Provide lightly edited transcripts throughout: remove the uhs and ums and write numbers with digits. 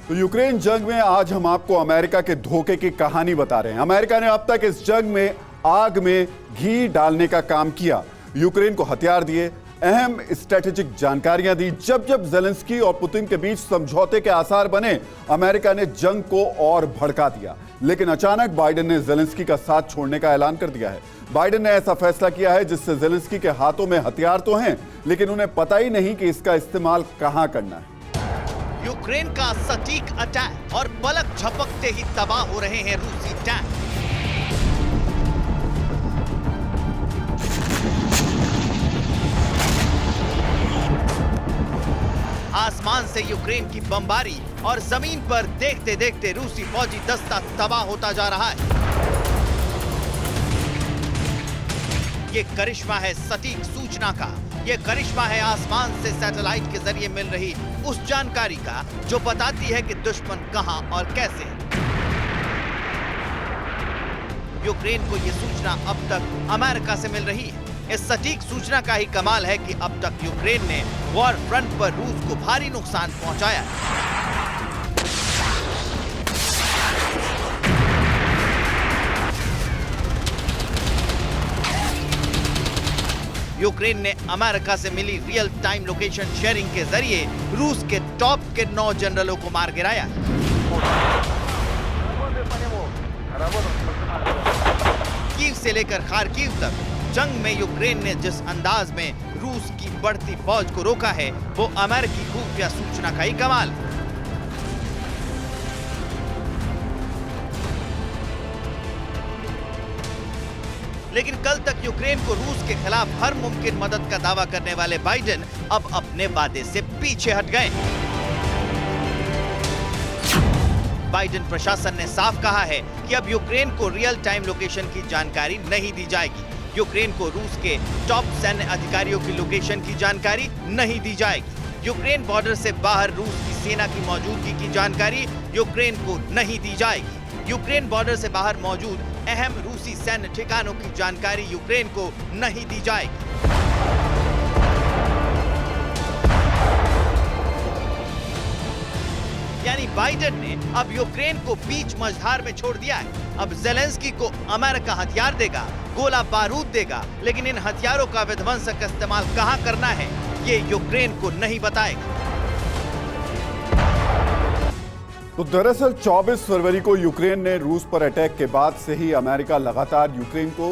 तो यूक्रेन जंग में आज हम आपको अमेरिका के धोखे की कहानी बता रहे हैं। अमेरिका ने अब तक इस जंग में आग में घी डालने का काम किया, यूक्रेन को हथियार दिए, अहम स्ट्रेटेजिक जानकारियां दी। जब जब ज़ेलेंस्की और पुतिन के बीच समझौते के आसार बने, अमेरिका ने जंग को और भड़का दिया। लेकिन अचानक बाइडेन ने ज़ेलेंस्की का साथ छोड़ने का ऐलान कर दिया है। बाइडेन ने ऐसा फैसला किया है जिससे ज़ेलेंस्की के हाथों में हथियार तो हैं, लेकिन उन्हें पता ही नहीं कि इसका इस्तेमाल कहां करना है। यूक्रेन का सटीक अटैक और पलक झपकते ही तबाह हो रहे हैं रूसी टैंक। आसमान से यूक्रेन की बमबारी और जमीन पर देखते देखते रूसी फौजी दस्ता तबाह होता जा रहा है। ये करिश्मा है सटीक सूचना का, ये करिश्मा है आसमान से सैटेलाइट के जरिए मिल रही उस जानकारी का जो बताती है कि दुश्मन कहां और कैसे है। यूक्रेन को यह सूचना अब तक अमेरिका से मिल रही है। इस सटीक सूचना का ही कमाल है कि अब तक यूक्रेन ने वॉर फ्रंट पर रूस को भारी नुकसान पहुंचाया है। यूक्रेन ने अमेरिका से मिली रियल टाइम लोकेशन शेयरिंग के जरिए रूस के टॉप के 9 जनरलों को मार गिराया। कीव से लेकर खार्किव तक जंग में यूक्रेन ने जिस अंदाज में रूस की बढ़ती फौज को रोका है, वो अमेरिकी खुफिया सूचना का ही कमाल है। लेकिन कल तक यूक्रेन को रूस के खिलाफ हर मुमकिन मदद का दावा करने वाले बाइडेन अब अपने वादे से पीछे हट गए। बाइडेन प्रशासन ने साफ कहा है कि अब यूक्रेन को रियल टाइम लोकेशन की जानकारी नहीं दी जाएगी। यूक्रेन को रूस के टॉप सैन्य अधिकारियों की लोकेशन की जानकारी नहीं दी जाएगी। यूक्रेन बॉर्डर से बाहर रूस की सेना की मौजूदगी की जानकारी यूक्रेन को नहीं दी जाएगी। यूक्रेन बॉर्डर से बाहर मौजूद अहम रूसी सैन्य ठिकानों की जानकारी यूक्रेन को नहीं दी जाएगी। यानी बाइडेन ने अब यूक्रेन को बीच मझधार में छोड़ दिया है। अब ज़ेलेंस्की को अमेरिका हथियार देगा, गोला बारूद देगा, लेकिन इन हथियारों का विध्वंसक इस्तेमाल कहां करना है, ये यूक्रेन को नहीं बताएगा। तो दरअसल 24 फरवरी को यूक्रेन ने रूस पर अटैक के बाद से ही अमेरिका लगातार यूक्रेन को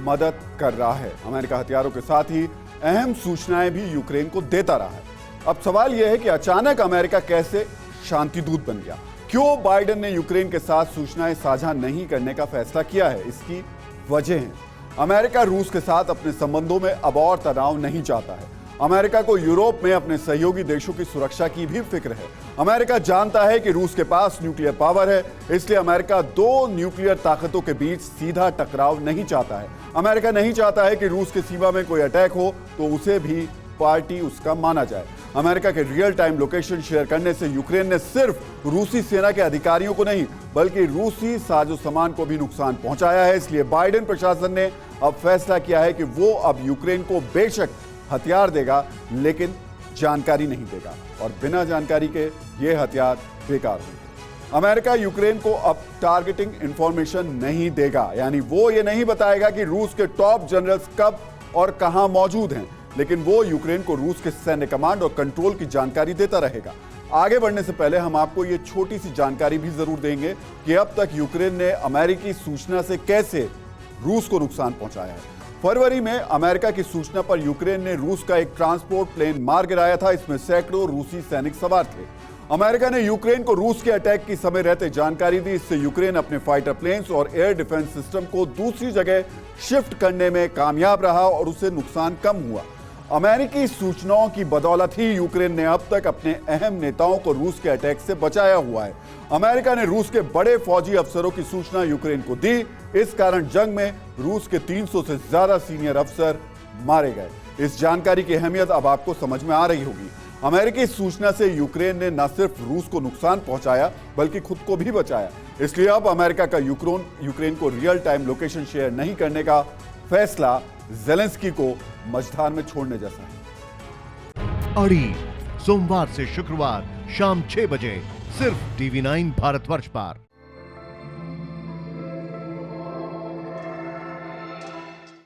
मदद कर रहा है। अमेरिका हथियारों के साथ ही अहम सूचनाएं भी यूक्रेन को देता रहा है। अब सवाल यह है कि अचानक अमेरिका कैसे शांतिदूत बन गया? क्यों बाइडेन ने यूक्रेन के साथ सूचनाएं साझा नहीं करने का फैसला किया है? इसकी वजह है अमेरिका रूस के साथ अपने संबंधों में अब और तनाव नहीं चाहता है। अमेरिका को यूरोप में अपने सहयोगी देशों की सुरक्षा की भी फिक्र है। अमेरिका जानता है कि रूस के पास न्यूक्लियर पावर है, इसलिए अमेरिका 2 न्यूक्लियर ताकतों के बीच सीधा टकराव नहीं चाहता है। अमेरिका नहीं चाहता है कि रूस की सीमा में कोई अटैक हो तो उसे भी पार्टी उसका माना जाए। अमेरिका के रियल टाइम लोकेशन शेयर करने से यूक्रेन ने सिर्फ रूसी सेना के अधिकारियों को नहीं, बल्कि रूसी साजो सामान को भी नुकसान पहुंचाया है। इसलिए बाइडेन प्रशासन ने अब फैसला किया है कि वो अब यूक्रेन को बेशक हथियार देगा, लेकिन जानकारी नहीं देगा, और बिना जानकारी के ये हथियार बेकार होंगे। अमेरिका यूक्रेन को अब टारगेटिंग इंफॉर्मेशन नहीं देगा, यानी वो ये नहीं बताएगा कि रूस के टॉप जनरल्स कब और कहां मौजूद हैं, लेकिन वो यूक्रेन को रूस के सैन्य कमांड और कंट्रोल की जानकारी देता रहेगा। आगे बढ़ने से पहले हम आपको ये छोटी सी जानकारी भी जरूर देंगे कि अब तक यूक्रेन ने अमेरिकी सूचना से कैसे रूस को नुकसान पहुंचाया है। फरवरी में अमेरिका की सूचना पर यूक्रेन ने रूस का एक ट्रांसपोर्ट प्लेन मार गिराया था। इसमें सैकड़ों रूसी सैनिक सवार थे। अमेरिका ने यूक्रेन को रूस के अटैक की समय रहते जानकारी दी। इससे यूक्रेन अपने फाइटर प्लेन्स और एयर डिफेंस सिस्टम को दूसरी जगह शिफ्ट करने में कामयाब रहा और उसे नुकसान कम हुआ। अमेरिकी सूचनाओं की बदौलत ही यूक्रेन ने अब तक अपने अहम नेताओं को रूस के अटैक से बचाया हुआ है। अमेरिका ने रूस के बड़े फौजी अफसरों की सूचना यूक्रेन को दी। इस कारण जंग में रूस के 300 से ज्यादा सीनियर अफसर मारे गए। इस जानकारी की अहमियत अब आपको समझ में आ रही होगी। अमेरिकी सूचना से यूक्रेन ने न सिर्फ रूस को नुकसान पहुंचाया, बल्कि खुद को भी बचाया। इसलिए अब अमेरिका का यूक्रेन को रियल टाइम लोकेशन शेयर नहीं करने का फैसला ज़ेलेंस्की को मझधार में छोड़ने जैसा है। अड़ी सोमवार से शुक्रवार शाम 6 बजे सिर्फ TV9 भारतवर्ष पर।